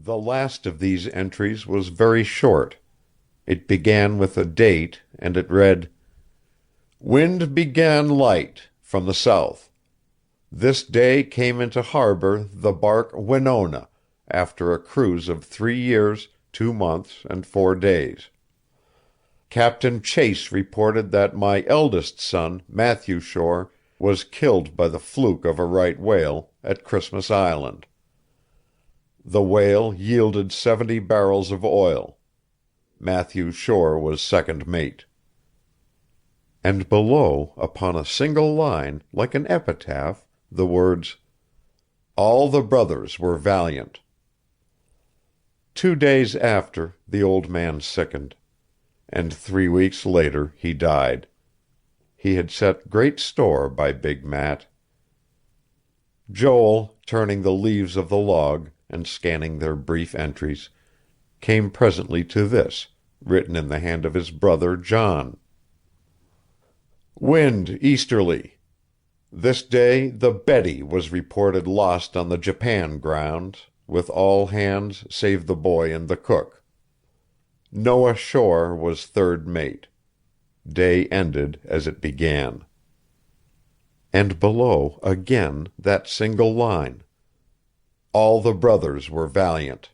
The last of these entries was very short. It began with a date, and it read: "Wind began light, from the south. This day came into harbor the bark Winona, after a cruise of 3 years, 2 months, and 4 days. Captain Chase reported that my eldest son, Matthew Shore, was killed by the fluke of a right whale, at Christmas Island. The whale yielded 70 barrels of oil. Matthew Shore was second mate." And below, upon a single line, like an epitaph, the words: "All the brothers were valiant." 2 days after, the old man sickened, and 3 weeks later he died. He had set great store by Big Matt. Joel, turning the leaves of the log, and scanning their brief entries, came presently to this, written in the hand of his brother John: "Wind easterly. This day the Betty was reported lost on the Japan grounds, with all hands save the boy and the cook. Noah Shore was third mate. Day ended as it began." And below, again, that single line: "All the brothers were valiant."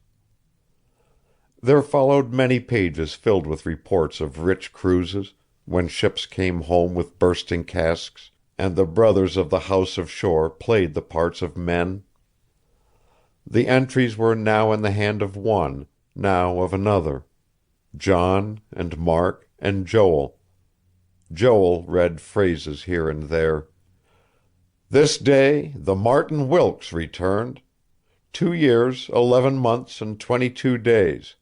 There followed many pages filled with reports of rich cruises, when ships came home with bursting casks, and the brothers of the House of Shore played the parts of men. The entries were now in the hand of one, now of another: John and Mark and Joel. Joel read phrases here and there: "This day the Martin Wilkes returned. 2 years, 11 months, and 22 days.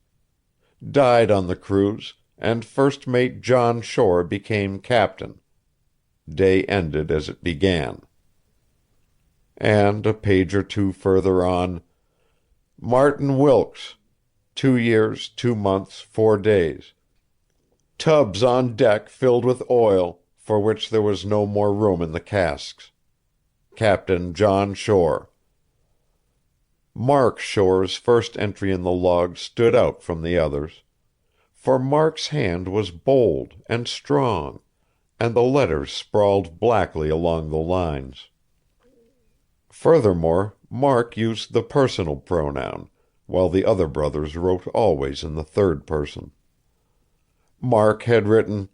Died on the cruise, and first mate John Shore became captain. Day ended as it began." And a page or two further on: "Martin Wilkes, 2 years, 2 months, 4 days. Tubs on deck filled with oil, for which there was no more room in the casks. Captain John Shore." Mark Shore's first entry in the log stood out from the others, for Mark's hand was bold and strong, and the letters sprawled blackly along the lines. Furthermore, Mark used the personal pronoun, while the other brothers wrote always in the third person. Mark had written: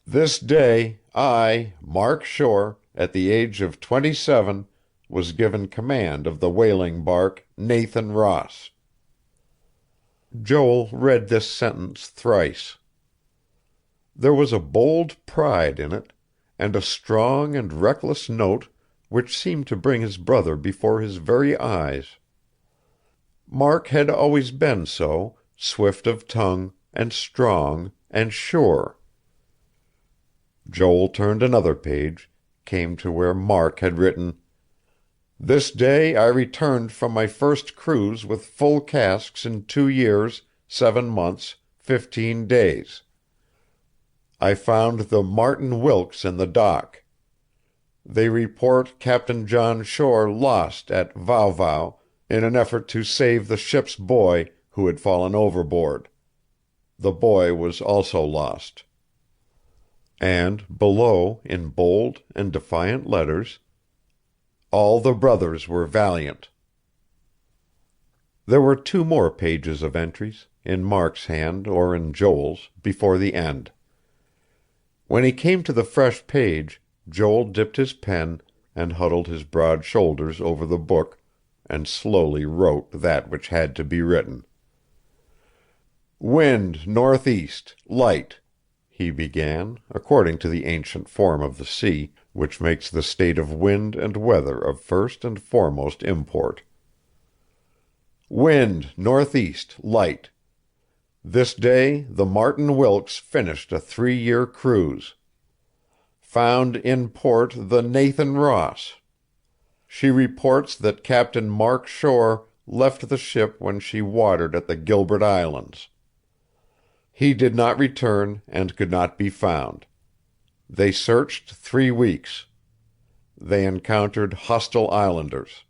"This day, I, Mark Shore, at the age of 27, was given command of the whaling bark Nathan Ross." Joel read this sentence thrice. There was a bold pride in it, and a strong and reckless note which seemed to bring his brother before his very eyes. Mark had always been so, swift of tongue, and strong, and sure. Joel turned another page, came to where Mark had written: "This day I returned from my first cruise with full casks in 2 years, 7 months, 15 days. I found the Martin Wilkes in the dock. They report Captain John Shore lost at Vau Vau in an effort to save the ship's boy who had fallen overboard. The boy was also lost." And below, in bold and defiant letters: "All the brothers were valiant." There were 2 more pages of entries, in Mark's hand or in Joel's, before the end. When he came to the fresh page, Joel dipped his pen, and huddled his broad shoulders over the book, and slowly wrote that which had to be written. "Wind northeast, light," he began, according to the ancient form of the sea, which makes the state of wind and weather of first and foremost import. "Wind northeast, light. This day the Martin Wilkes finished a 3-year cruise. Found in port the Nathan Ross. She reports that Captain Mark Shore left the ship when she watered at the Gilbert Islands. He did not return and could not be found. They searched 3 weeks. They encountered hostile islanders.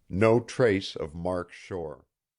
No trace of Mark Shore."